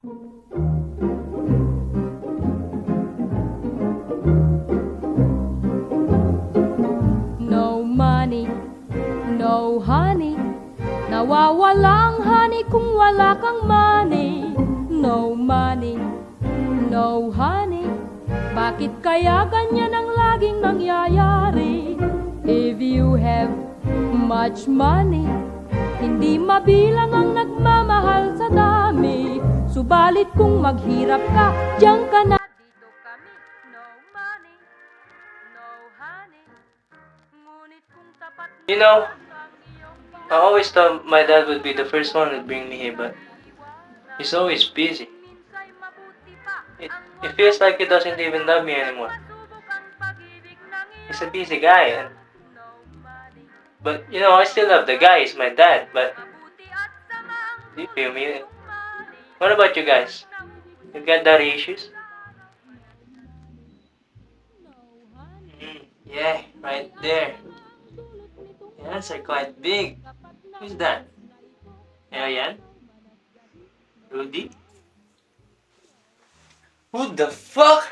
No money, no honey. Nawawalang honey kung wala kang money. No money, no honey. Bakit kaya ganyan ang laging nangyayari? If you have much money, hindi mabilang ang nagmamahal sa dami. Subalit kung maghirap ka, diyan ka na. Dito kami, no money, no honey. Ngunit kung tapat mo You know, ang iyong I always thought my dad would be the first one to bring me here, but he's always busy. minsa'y mabuti pa It feels like he doesn't even love me anymore. masubok ang pag-ibig ng He's a busy guy, no money. but you know, I still love the guy. He's my dad, but Mabuti at samang do you feel me? money. What about you guys? You got daddy issues? Yeah, right there. Your hands are quite big. Who's that? Ariane? Rudy? Who the fuck?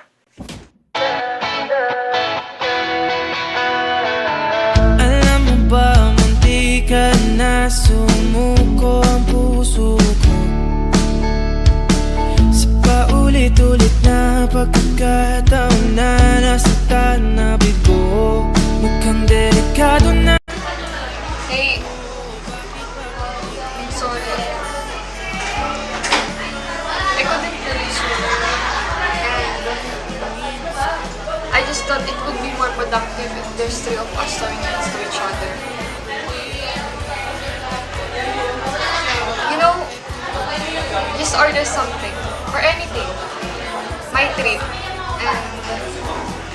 Alam mo ba, munti ka na sumuko ang puso ko sa paulit-ulit na pagkakataon na nasaktan na bigo. Mukhang delikado na. Hey, I'm sorry. I couldn't release you. And I just thought it would be more productive if there's three of us showing hands to each other. You know, just order something or anything. My treat. And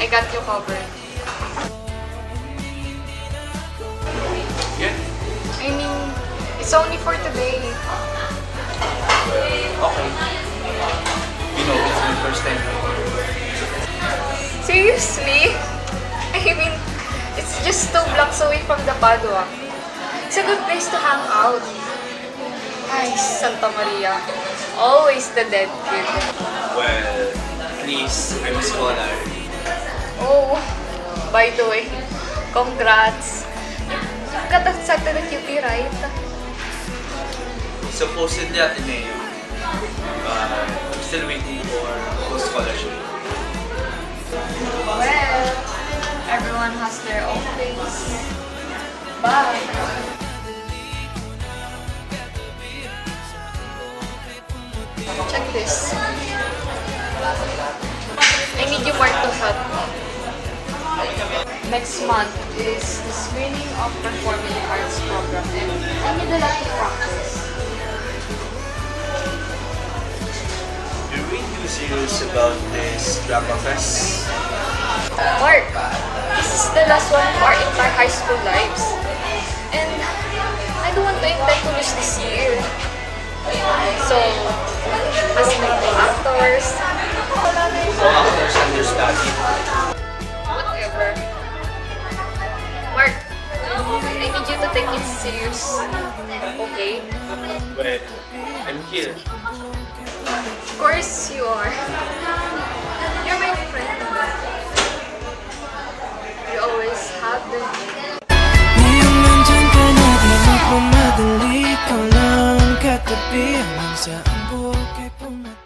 I got you covered. I mean, it's only for today. Okay. You know, it's my first time. Seriously? I mean, it's just 2 blocks away from the Padua. It's a good place to hang out. Ay, Santa Maria. Always the dead kid. Well, at least I'm a scholar. Oh, by the way, congrats. You've got accepted at UP, right? Supposedly Ateneo. But I'm still waiting for a scholarship. Well, everyone has their own place. Bye. Check this. I need you more to help me. Next month is the screening of performing arts program and I need a lot of practice. You're really serious about this drama fest? Mark, this is the last one of our entire high school lives. And I don't want to intend to lose this year. So, as my co-actors, Co-actors understudy. whatever. Mark, I need you to take it serious. Okay? Well, I'm here. Of course you are. You're my friend. You always have been. Ngayon nandyan ka na, di magmamadali. Ikaw lang katabi hanggang sa ang buhok ay pumati.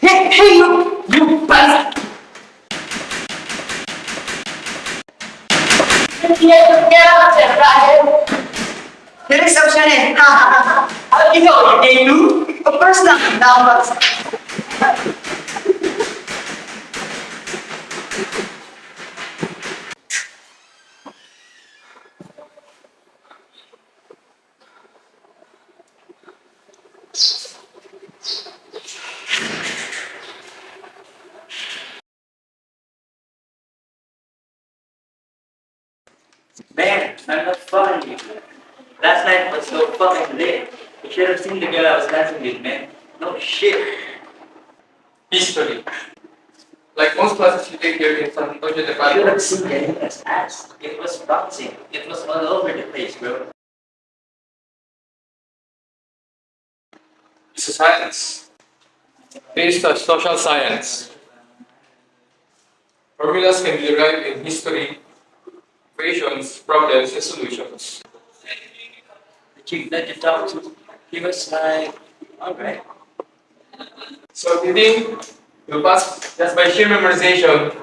Hey, you bastard! May reception eh. Ikaw, yung day 2? Of course na. Dapat. Man, I'm not fucking you. Last night was so fucking lit. You should have seen the girl I was dancing with, man. No shit. History. Like most classes you take here in San Antonio de You should Padua. have seen Janina's ass. It was bouncing. It was all over the place, bro. It's a science. It is a social science. Formulas can be derived in history, equations, problems, and solutions. The chick that you talked to, he was like, alright. So you think you'll pass just by sheer memorization?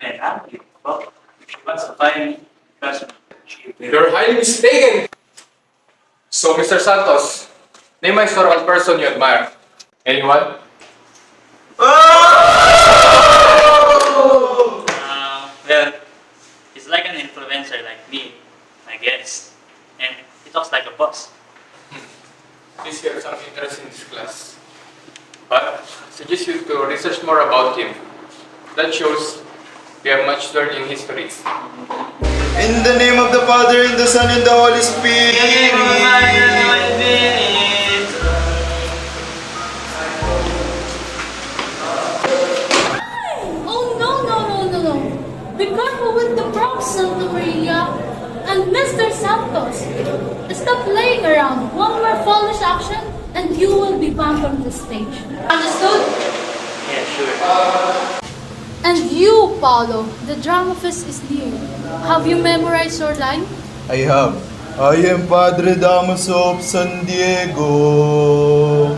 Man, I don't give a fuck. If she wants to find me, trust me, she will. You're highly mistaken! So, Mr. Santos, name a historical person you admire. Anyone? Well, he's like an influencer like me, I guess. And he talks like a boss. Please have some interest in this class. But I suggest you to research more about him. That shows you have much learned in history. In the name of the Father, and the Son, and the Holy Spirit. Oh no. Be careful with the props, Santa Maria and Mr. Santos. Stop playing around. One more foolish action and you will be banned from the stage. Understood? Yeah, sure. And you, Paulo, the drama fest is near. Have you memorized your line? I have. I am Padre Damaso of San Diego.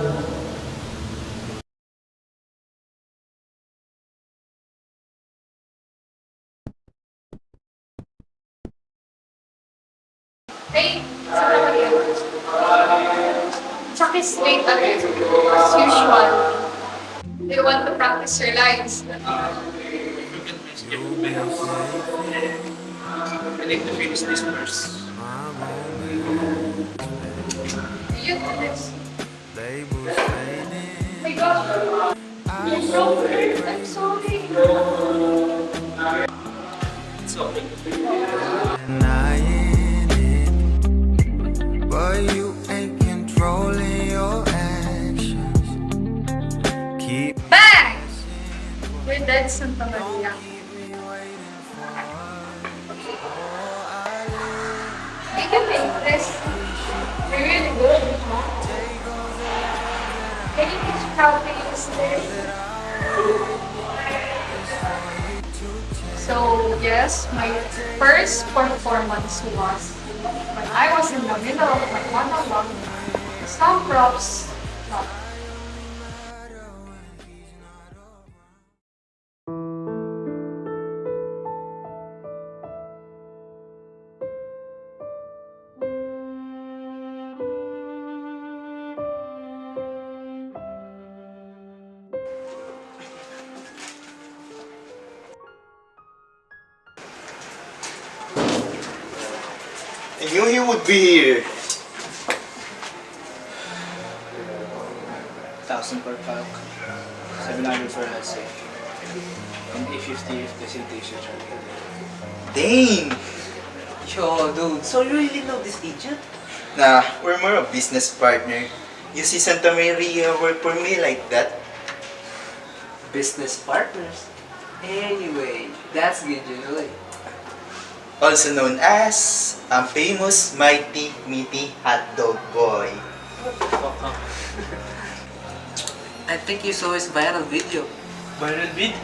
Hey, Santa Maria. Chuck is late again, as usual. Do you want to practice your lines? I need to finish this verse. You do this. My God. You're so weird. I'm sorry. It's okay. Denying it, but you ain't controlling your actions. Keep Bang! We're dead, Santa Maria. You can make this. You're really good, huh? Can you teach me how to use this? So, yes, my first performance was when I was in the middle of my monologue. Some props. I knew he would be here. 1,000 per pack. 700 for let's say. And 850 if facilitation charge. Dang! Yo, dude, so you really know this agent? Nah, we're more a business partner. You see Santa Maria work for me like that? Business partners. Anyway, that's good, you know. Also known as ang famous Mighty Meaty Hotdog Boy. I think you saw his viral video. Viral vid?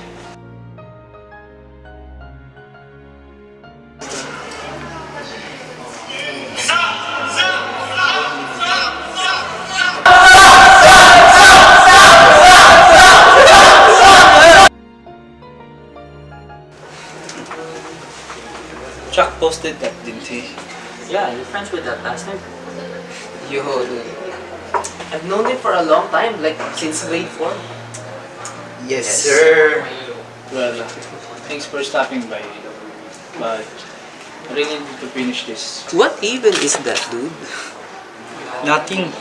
Chuck posted that, didn't he? Yeah, you're friends with that bastard? Yo, dude. I've known him for a long time, like since grade 4. Yes, sir. Well, thanks for stopping by. But I really need to finish this. What even is that, dude? Nothing.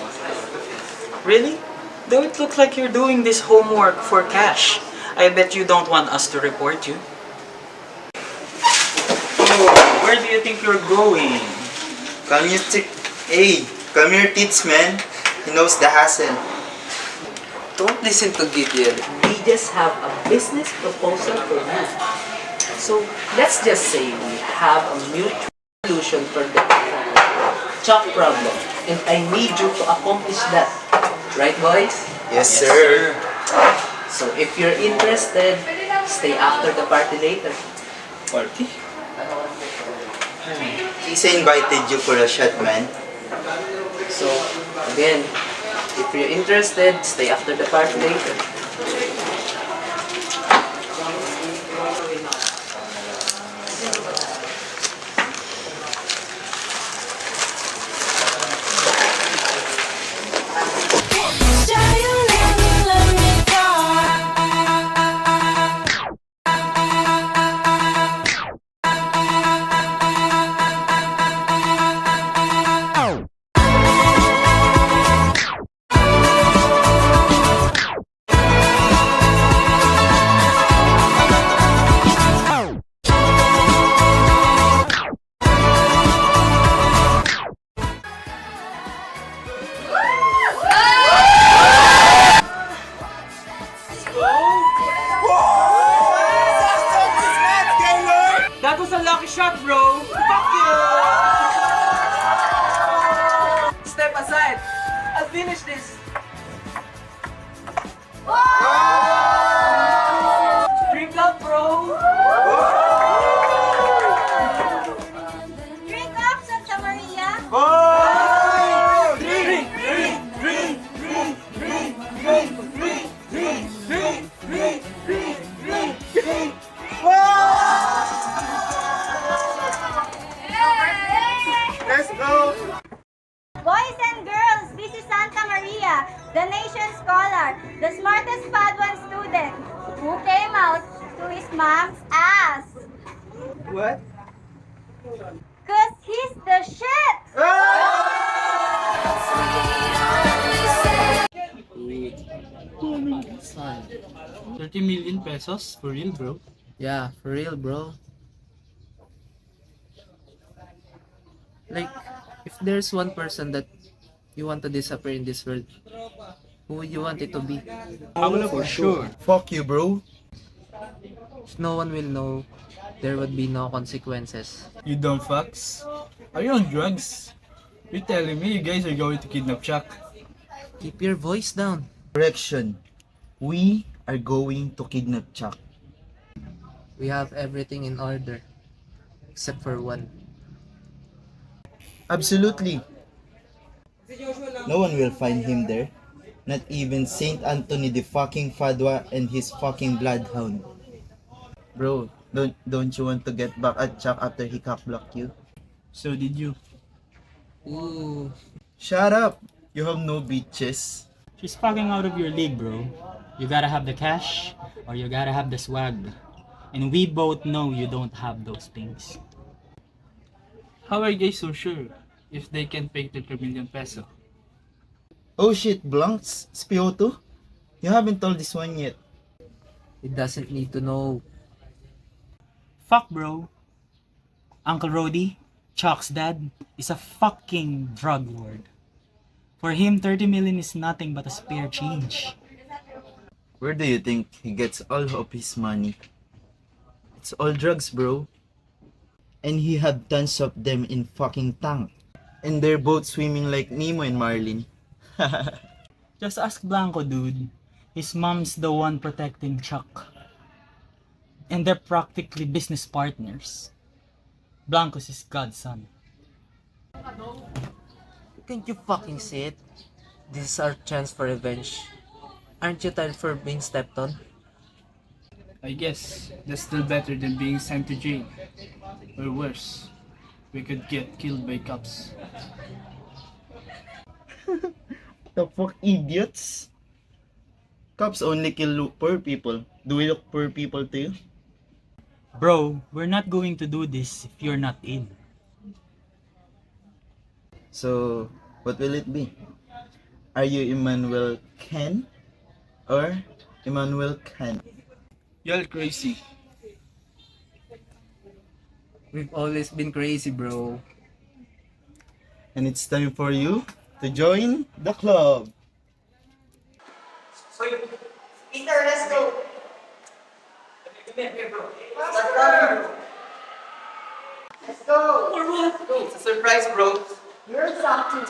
Really? Though it looks like you're doing this homework for cash. I bet you don't want us to report you. Oh, Where do you think you're going? Calm your tits, man. He knows the hassle. Don't listen to Gideon. We just have a business proposal for you. So, let's just say we have a mutual solution for the chalk problem. And I need you to accomplish that. Right, boys? Yes, sir. So, if you're interested, stay after the party later. Party? Isa invited you for a shot, man. So, again, if you're interested, stay after the party later. That was a lucky shot, bro! Fuck you! Step aside. I'll finish this. Drink up, bro. Drink up, Santa Maria. Let's go! Boys and girls, this is Santa Maria, the nation's scholar, the smartest Paduan student, who came out to his mom's ass. What? Cause he's the shit! Son. 30 million pesos? For real, bro? Yeah, for real, bro. Like, if there's one person that you want to disappear in this world, who would you want it to be? For sure. Fuck you, bro. If no one will know, there would be no consequences. You don't fucks? Are you on drugs? You're telling me you guys are going to kidnap Chuck? Keep your voice down. Correction. We are going to kidnap Chuck. We have everything in order, except for one. Absolutely. No one will find him there. Not even Saint Anthony the fucking Padua and his fucking bloodhound. Bro, don't you want to get back at Chuck after he cockblocked you? So did you. Ooh. Shut up! You have no bitches. She's fucking out of your league, bro. You gotta have the cash, or you gotta have the swag. And we both know you don't have those things. How are you guys so sure if they can pay 30 million peso? Oh shit, Blancs, Spioto? You haven't told this one yet. It doesn't need to know. Fuck, bro. Uncle Rody, Chuck's dad, is a fucking drug lord. For him, 30 million is nothing but a spare change. Where do you think he gets all of his money? It's all drugs, bro. And he had tons of them in fucking tank. And they're both swimming like Nemo and Marlin. Just ask Blanco, dude. His mom's the one protecting Chuck. And they're practically business partners. Blanco's his godson. Can't you fucking see it? This is our chance for revenge. Aren't you tired for being stepped on? I guess that's still better than being sent to jail. Or worse, we could get killed by cops. The fuck, idiots? Cops only kill poor people. Do we look poor people to you? Bro, we're not going to do this if you're not in. So, what will it be? Are you Emmanuel Ken? Or Emmanuel Khan? You're crazy. We've always been crazy, bro. And it's time for you to join the club. Peter, let's go. Let's go. It's a surprise, bro. You're something.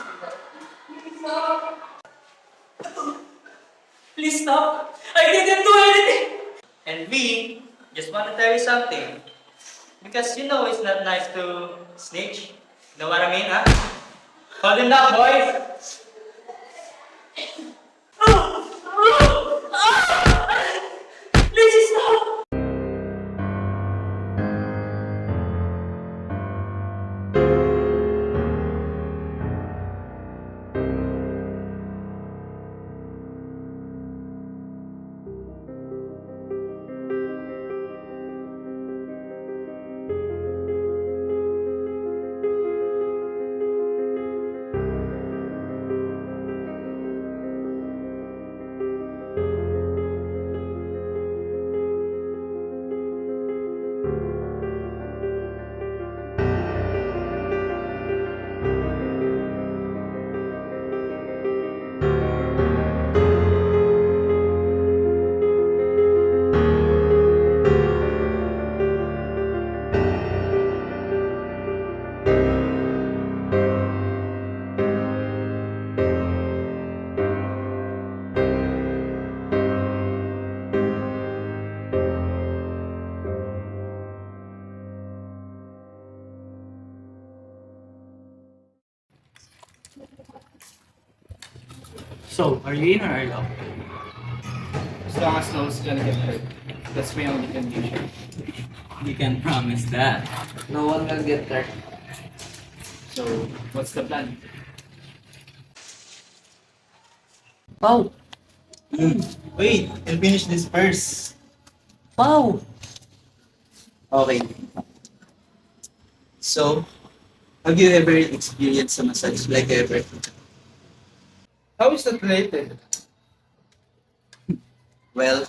Please stop. I didn't do anything. And we just want to tell you something. Because you know it's not nice to snitch. Know what I mean, huh? Hold him down, boys. Please stop. So, are you in or are you out? As long as no one's gonna get hurt. That's my only condition. You can promise that. No one will get hurt. So, what's the plan? Wow. Wait, I'll finish this first. Wow. Okay. So, have you ever experienced a massage like ever? How is that related? Well,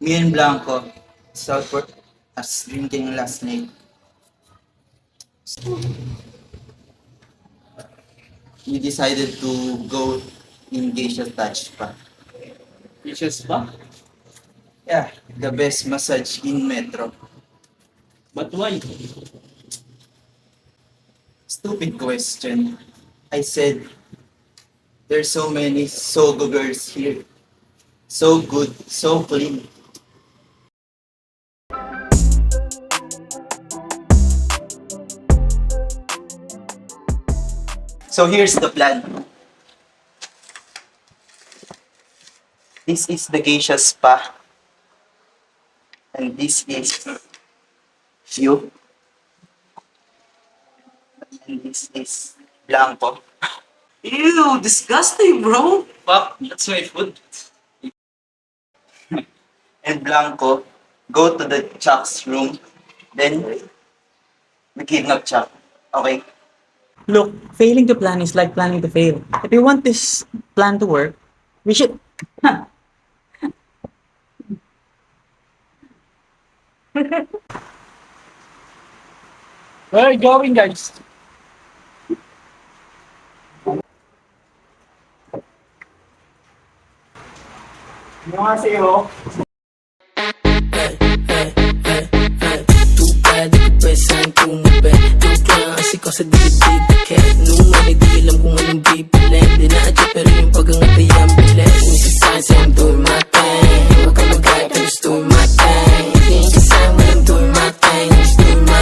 me and Blanco saw for us drinking last night. We decided to go in Geisha Touch Spa. Geisha Spa? Yeah, the best massage in Metro. But why? Stupid question. I said, there's so many so good girls here. So good, so clean. So here's the plan. This is the Geisha Spa. And this is you. And this is Blanco. Ew, disgusting, bro. Fuck, that's my food. And Blanco go to the Chuck's room. Then we kidnap Chuck. Okay? Look, failing to plan is like planning to fail. If you want this plan to work, we should... Where are you going, guys? 안녕하세요. Pwede ko besan tumabi Joke lang kasi ko sa dibidibikit Nung may di alam kung anong bibilin Di na-adyo pero yung pag-angat ay ang bilis Nisa sign say I'm doing my thing Huwag ka mag-hype, I'm just doing my thing Nisa sign when I'm doing my thing I'm just doing my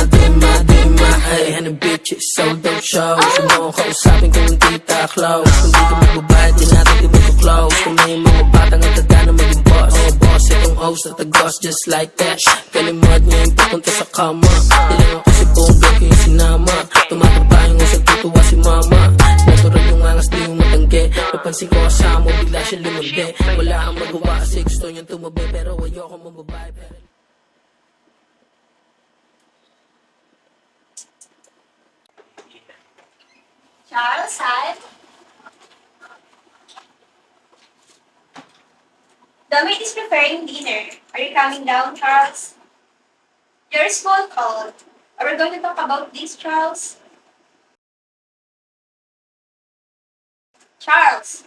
Hey, and the bitches so don't show Gusto mo kausapin ko ng tita close Kung di ka magbabayad, di natin di mo close Kung may mga batang ang tanda na maging boss Oh boss, itong host at the ghost just like that Kalimad ngayon papunta sa kama Ilang ako si Bongo kaya sinama Tumatapa yung usap tutuwa si mama Natural yung angas di yung matangge Napansin ko kasama bigla siya lumabi Wala kang magawa kasi gusto niyang tumabi Pero ayoko mababae Charles, hi. The maid is preparing dinner. Are you coming down, Charles? Your small called. Are we going to talk about this, Charles? Charles,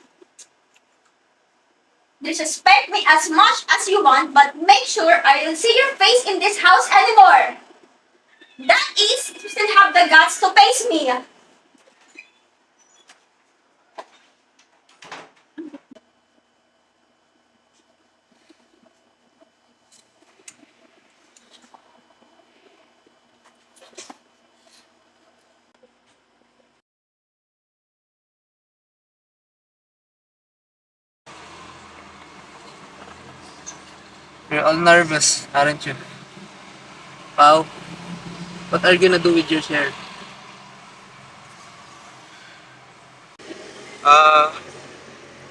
disrespect me as much as you want, but make sure I don't see your face in this house anymore. That is, if you still have the guts to face me. You're all nervous, aren't you? Pao, what are you gonna do with your share?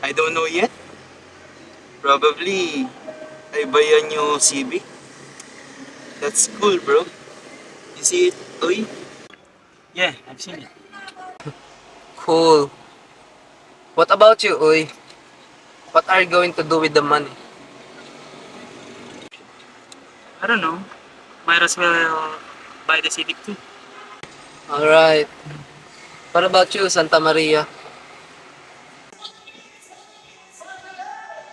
I don't know yet. Probably, I buy a new Civic. That's cool, bro. You see it, Uy? Yeah, I've seen it. Cool. What about you, Uy? What are you going to do with the money? I don't know. Might as well buy the Civic too. Alright. What about you, Santa Maria?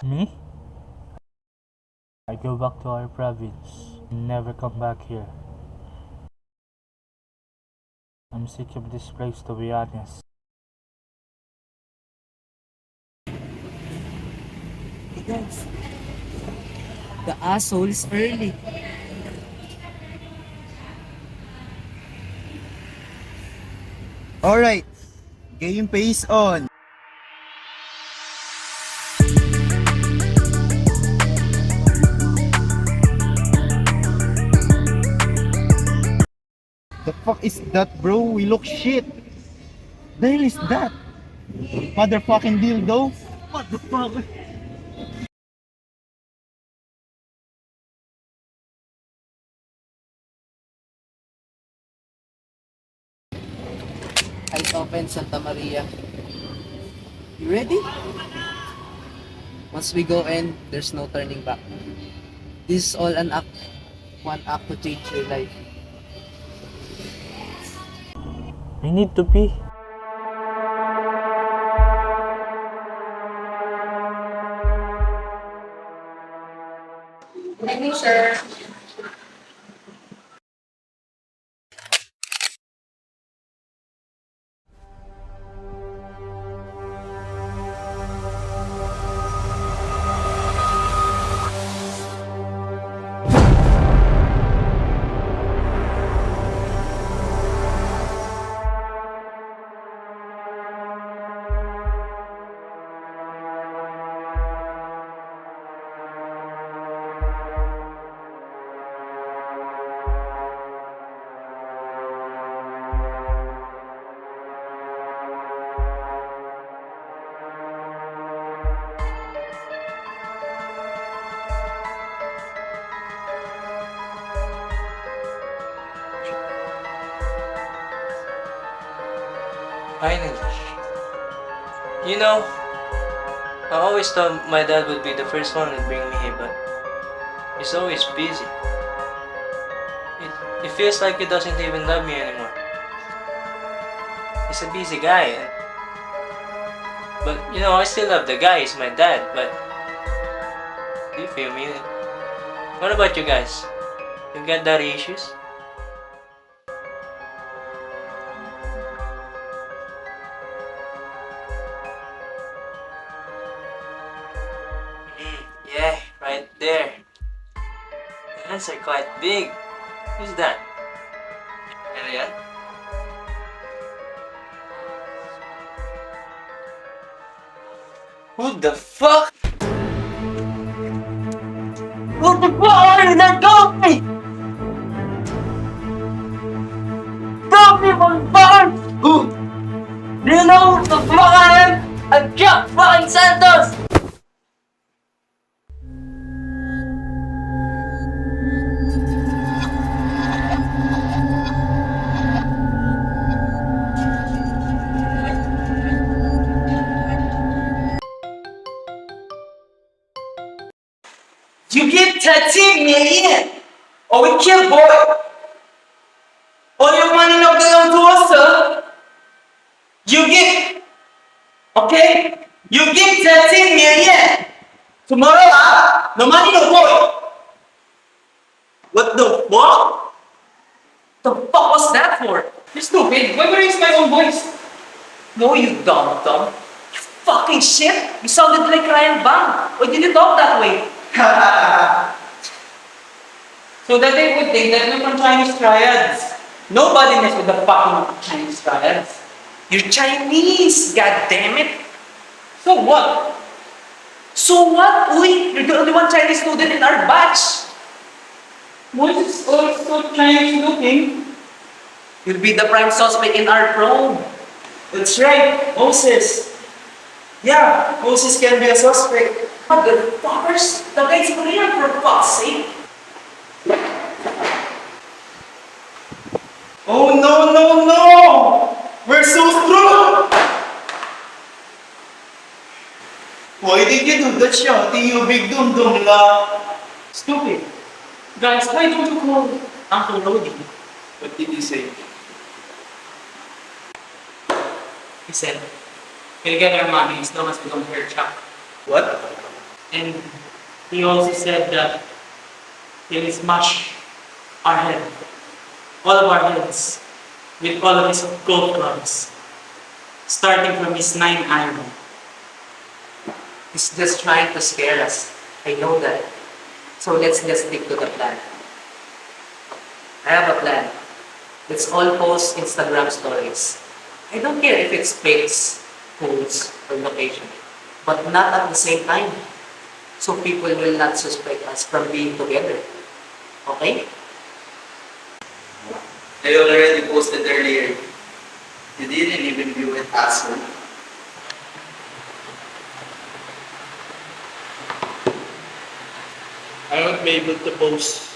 Me? I go back to our province and never come back here. I'm sick of this place, to be honest. Hey guys, the asshole is early. Alright, game face on. The fuck is that, bro? We look shit. The hell is that? Motherfucking dildo? What the fuck? Eyes open, Santa Maria. You ready? Once we go in, there's no turning back. This is all an act. One act to change your life. I need to pee. Thank you, sir. Finally. You know, I always thought my dad would be the first one to bring me here, but he's always busy. It feels like he doesn't even love me anymore. He's a busy guy, but you know, I still love the guy. He's my dad, but do you feel me? What about you guys? You got daddy issues? Yeah, right there. The hands are quite big. Who's that? Ariel? Who the fuck? Who the fuck are you that got me? Stop me, motherfucker! Who? Do you know who the fuck I am? I'm Jack fucking Santos! You keep touching me again, or we kill boy. You give, okay? You give 13 million. Tomorrow, no money, no boy. What the fuck? The fuck was that for? You're stupid. Why would I use my own voice? No, you dumb. You fucking shit. You sounded like Ryan Bang. Why did you talk that way? So that they would think that we're from Chinese triads. Nobody mess with the fucking Chinese triads. You're Chinese, god damn it. So what? So what? Uy, you're the only one Chinese student in our batch. Moses is also Chinese looking. You'll be the prime suspect in our prom. That's right, Moses. Yeah, Moses can be a suspect. But the fuckers, the guy's Korean for fuck's sake. Oh no! We're so screwed! Why did you do that, Shouty? You big dum-dum la? Stupid. Guys, why don't you call Uncle Rody? What did he say? He said, we'll get our money as long as we don't hurt Chuck. What? And he also said that he'll smash our head, all of our heads, with all of his golf clubs, starting from his 9 iron. He's just trying to scare us. I know that. So let's just stick to the plan. I have a plan. Let's all post Instagram stories. I don't care if it's pics, photos, or location, but not at the same time. So people will not suspect us from being together. Okay? I already posted earlier. You didn't even view it, asshole. I won't be able to post.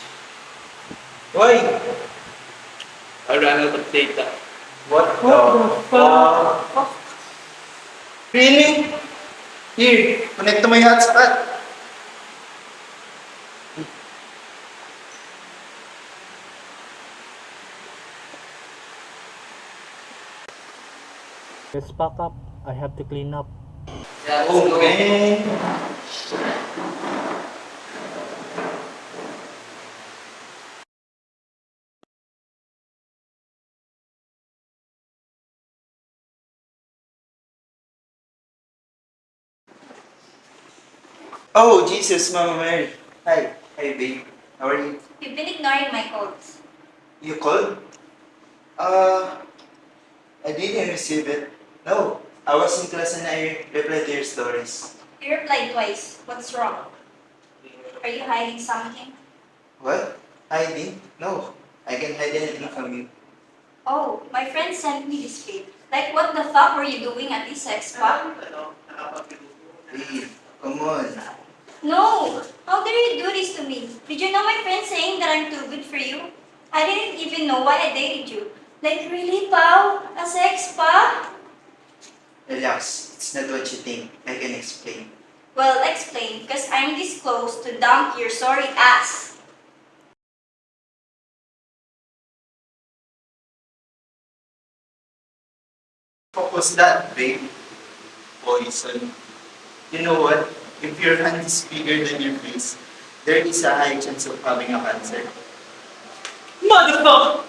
Why? I ran out of data. What the fuck? Really? Here, connect to my hotspot. Let's pack up. I have to clean up. Yeah, let's Oh go. man. Oh, Jesus, Mama Mary. Hi. Hi, babe. How are you? You've been ignoring my calls. You called? I didn't receive it. No, I was in class and I replied to your stories. You replied twice. What's wrong? Are you hiding something? What? Hiding? No, I can't hide anything from you. Oh, my friend sent me this pic. Like, what the fuck were you doing at this sex spa? Babe, come on. No! How dare you do this to me? Did you know my friend saying that I'm too good for you? I didn't even know why I dated you. Like, really, pal? A sex spa? Relax, it's not what you think. I can explain. Well, explain, because I'm this close to dump your sorry ass. What was that, babe? Poison. You know what? If your hand is bigger than your face, there is a high chance of having a cancer. Motherfucker!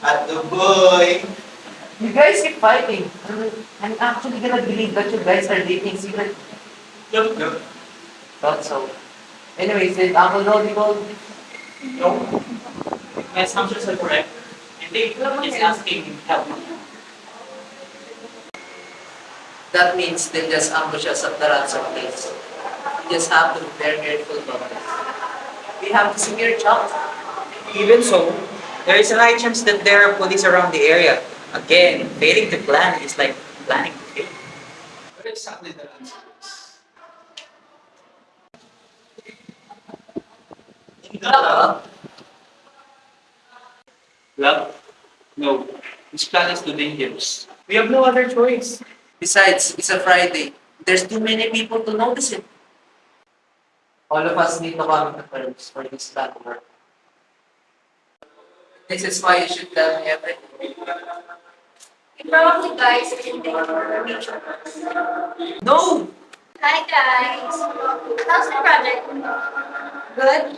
At the boy! You guys keep fighting. I'm actually gonna believe that you guys are dating secretly. No. Thought so. Anyways, did Uncle Roddy call? No. My assumptions are correct. And they is asking help. That means they'll just ambush us at the ransom place. We just have to be very careful about this. We have to secure Chuck. Even so, there is a high chance that there are police around the area. Again, failing to plan is like planning to fail. What exactly the answer is? Love? No. This plan is too dangerous. We have no other choice. Besides, it's a Friday. There's too many people to notice it. All of us need to come to terms for this plan to work. This is why you should tell me everything. You probably guys can take No! Hi guys! How's the project? Good?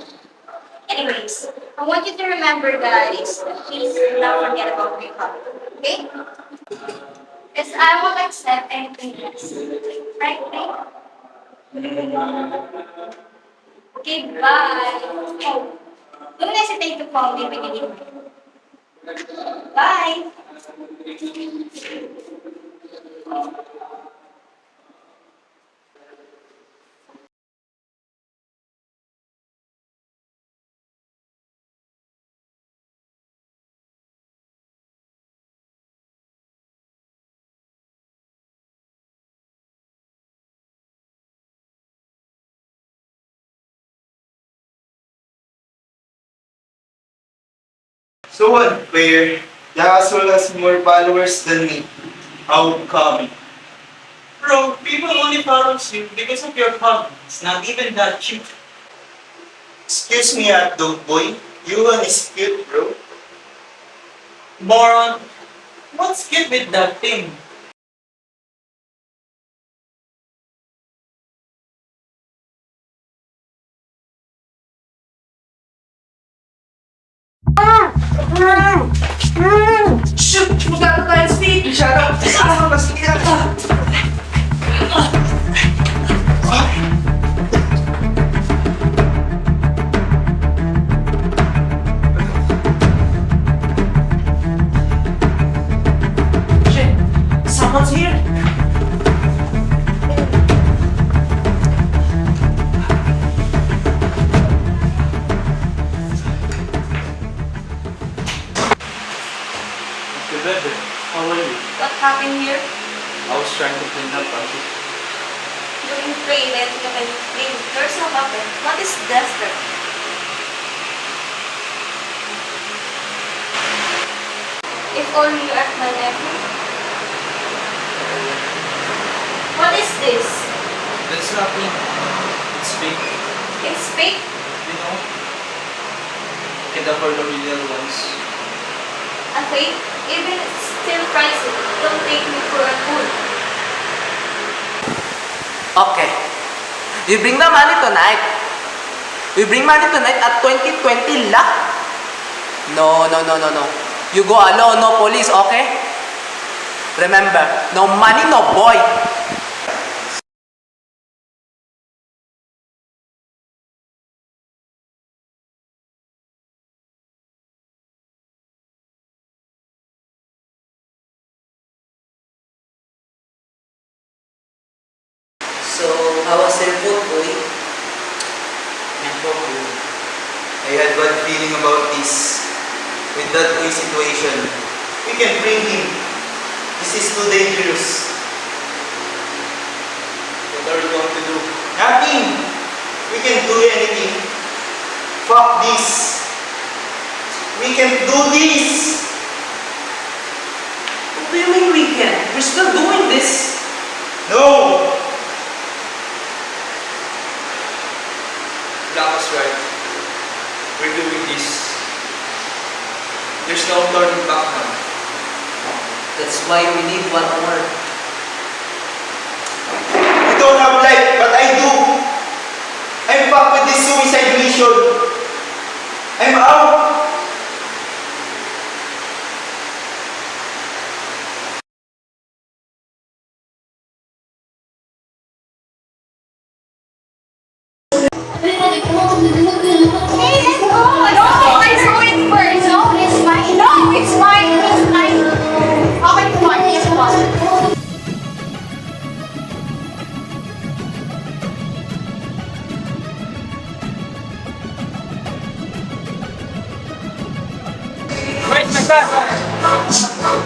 Anyways, I want you to remember guys, please do not forget about my hobby. Okay? Because I will accept anything else. Right? Okay, bye! Oh, don't hesitate to call me when you need me. Bye! So what, player? The asshole has more followers than me. How come? Bro, people only follows you because of your hobby. It's not even that cute. Excuse me, dog boy. You one is cute, bro. Moron, what's cute with that thing? Shoot! Magkano tayo, Steve? Shut up! Asshole na Steve! Shit! Someone's here! Good weather. How are you? What happened here? I was trying to clean up after. Doing pray then you can clean yourself up. What is duster? If only you are my nephew. What is this? That's nothing. It's fake. It's fake? You know? You can afford the original ones. A fake? Even it's still pricey. Don't take me for a fool. Okay. You bring the money tonight. We bring money tonight at 2020 lakh. No. You go alone, no police, okay? Remember, no money, no boy. So, how was your food, boy? I had bad feeling about this. With that boy situation, we can bring him. This is too dangerous. What are we going to do? Nothing. We can do anything. Fuck this. We can do this. What do you mean we can? We're still doing this. No. Black is right. We're doing this. There's no turning back now. That's why we need one more. You don't have life, but I do. I'm back with this suicide mission. I'm out. Hey, let's go! No, I saw it first. No, it's mine. No, it's mine. It's mine. Okay, come on. Here's one. Where's my son?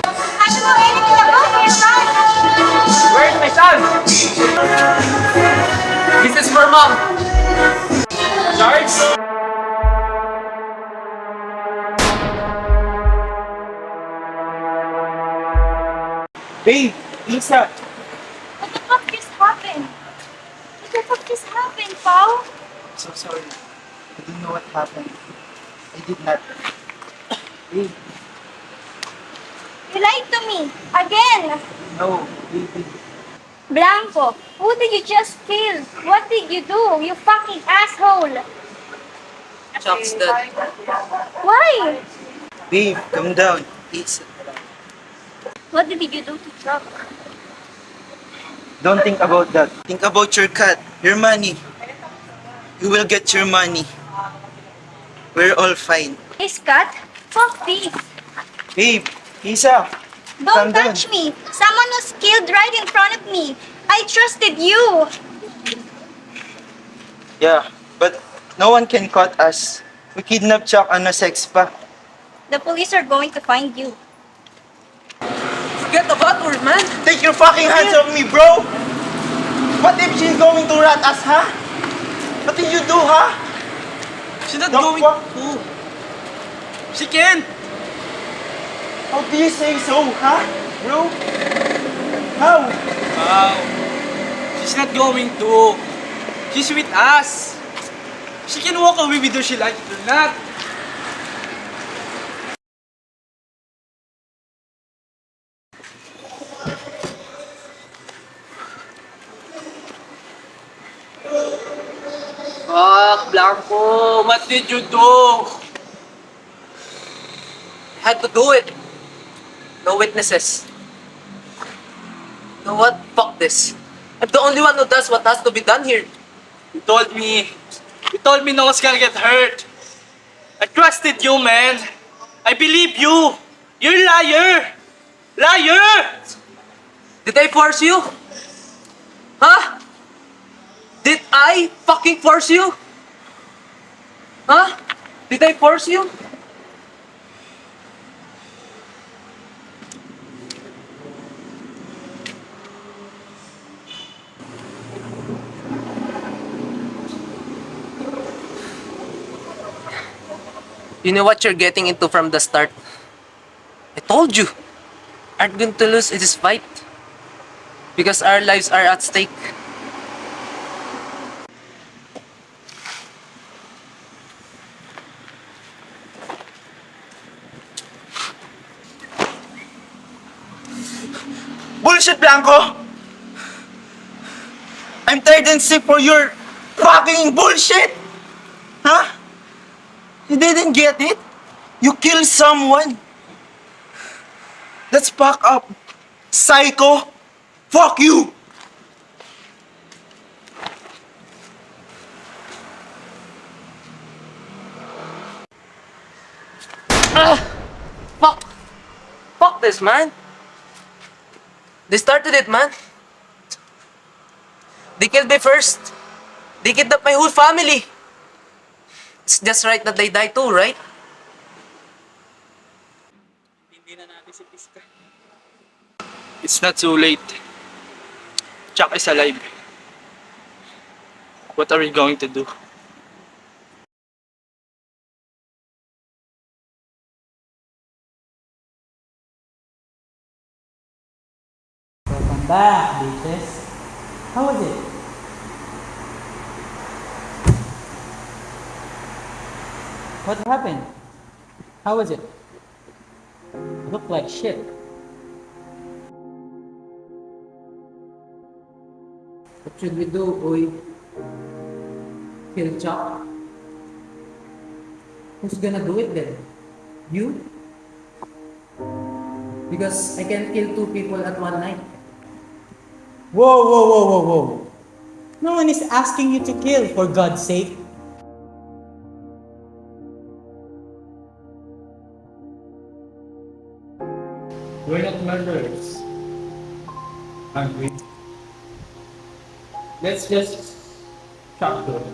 I don't know anything about it, right? Where's my son? This is for mom. Charles? Babe, what's that? What the fuck just happened? What the fuck just happened, Pao? I'm so sorry. I don't know what happened. I did not. Hey. You lied to me. Again. No. Blanco, who did you just kill? What did you do? You fucking asshole. Chuck's dead. Why? Babe, calm down. It's... What did you do to Chuck? Don't think about that. Think about your cat, your money. You will get your money. We're all fine. Hey, Scott. Fuck this. Babe, Isa, calm Don't down. touch me. Someone was killed right in front of me. I trusted you. Yeah, but no one can caught us. We kidnapped Chuck on a sex pa. The police are going to find you. Forget about her, man. Take your fucking hands off me, bro! What if she's going to rat us, huh? What did you do, huh? She's not The going fuck? to. She can't. How do you say so, huh? Bro? How? Wow. She's not going to. She's with us. She can walk away whether she like it or not. Fuck, Blanco. What did you do? Had to do it. No witnesses. You know what? Fuck this. I'm the only one who does what has to be done here. You told me no one's gonna get hurt. I trusted you, man. I believe you. You're a liar. Liar! Did I force you? Huh? Did I fucking force you? Huh? Did I force you? You know what you're getting into from the start? I told you. Aren't going to lose in this fight. Because our lives are at stake. Bullshit, Blanco! I'm tired and sick for your fucking bullshit! Huh? You didn't get it? You killed someone? Let's pack up. Psycho! Fuck you! Fuck! Fuck this, man! They started it, man. They killed me first. They kidnapped my whole family. It's just right that they die too, right? It's not too late. Chuck is alive. What are we going to do? Welcome back, bitches. How was it? What happened? How was it? Looked like shit. What should we do, Uy? Kill Chuck? Who's gonna do it then? You? Because I can kill two people at one night. Whoa, whoa, whoa, whoa, whoa. No one is asking you to kill, for God's sake. We're not murderers. Aren't we? Let's just talk to it.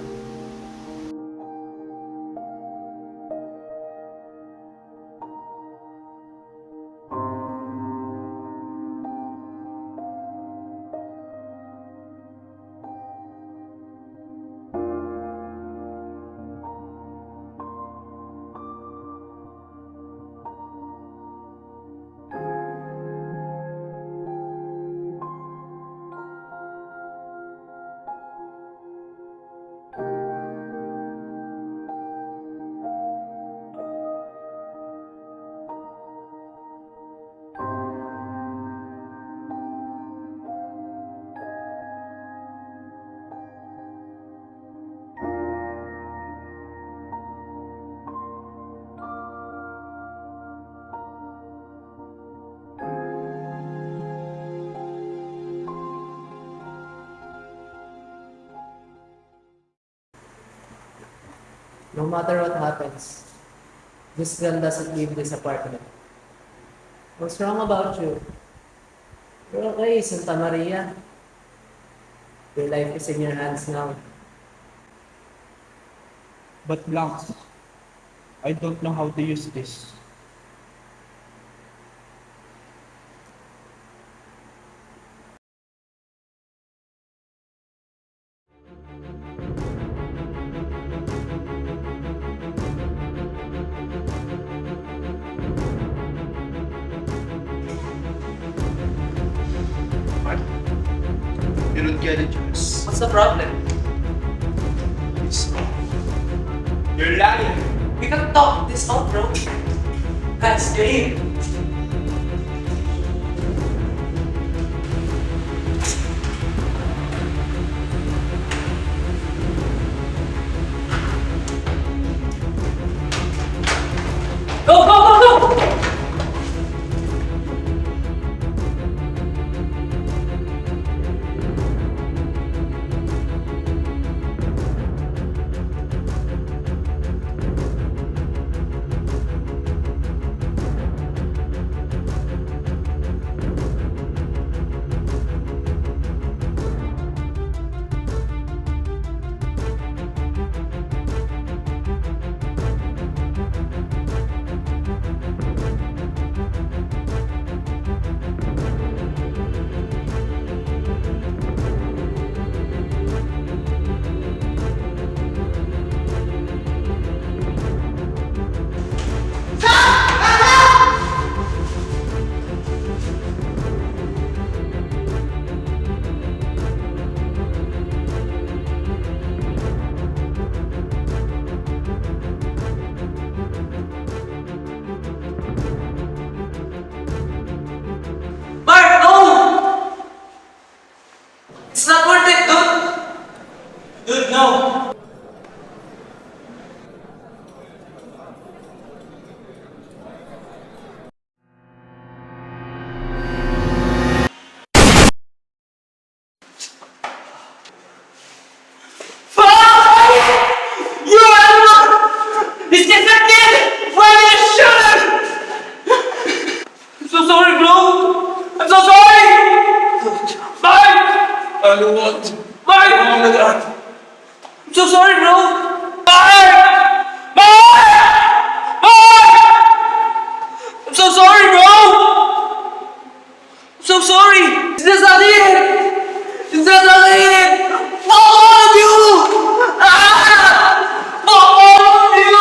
No matter what happens, this girl doesn't leave this apartment. What's wrong about you? You're okay, Santa Maria. Your life is in your hands now. But Blanco, I don't know how to use this. You don't get it, Jules. What's the problem? You're lying. We can talk this out, bro. That's game. Go, go, go, go! Mark, no! It's not worth it, dude! Dude, no. You animal! He's just a kid! Why did you shoot him? I'm so sorry, bro! I'm so sorry! Mike! I don't want. Mike! Oh my God. I'm so sorry, bro! Mike! Mike! Mike! I'm so sorry, bro! I'm so sorry! It's just not it! It's just not it! Fuck all of you! Ah! Fuck all of you!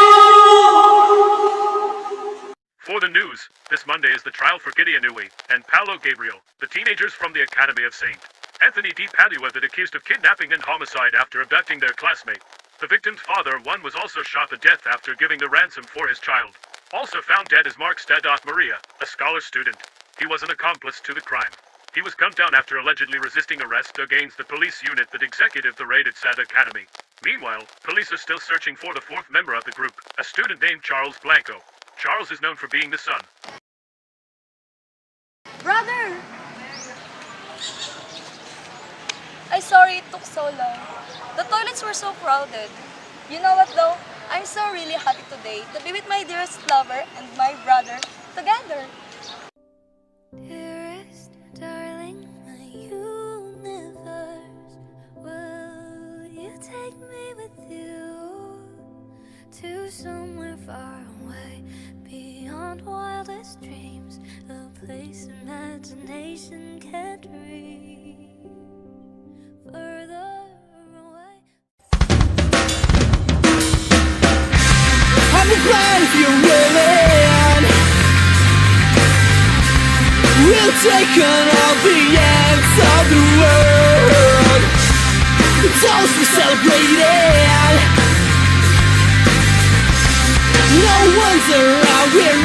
For the news, this Monday is the trial for Gideon Uwe and Paolo Gabriel, the teenagers from the Academy of St. Anthony D. Padua, that accused of kidnapping and homicide after abducting their classmate. The victim's father, one, was also shot to death after giving the ransom for his child. Also found dead is Mark Stadot Maria, a scholar student. He was an accomplice to the crime. He was gunned down after allegedly resisting arrest against the police unit that executed the raid at Sad Academy. Meanwhile, police are still searching for the fourth member of the group, a student named Charles Blanco. Charles is known for being the son. Brother! I'm sorry it took so long. The toilets were so crowded. You know what though? I'm so really happy today to be with my dearest lover and my brother together. Dearest, darling, my universe, will you take me with you to somewhere far away, beyond wildest dreams, a place imagination can't reach, further away. I'm glad if you're willing, we'll take on all the ends of the world. The toast we're celebrating, no one's around, we're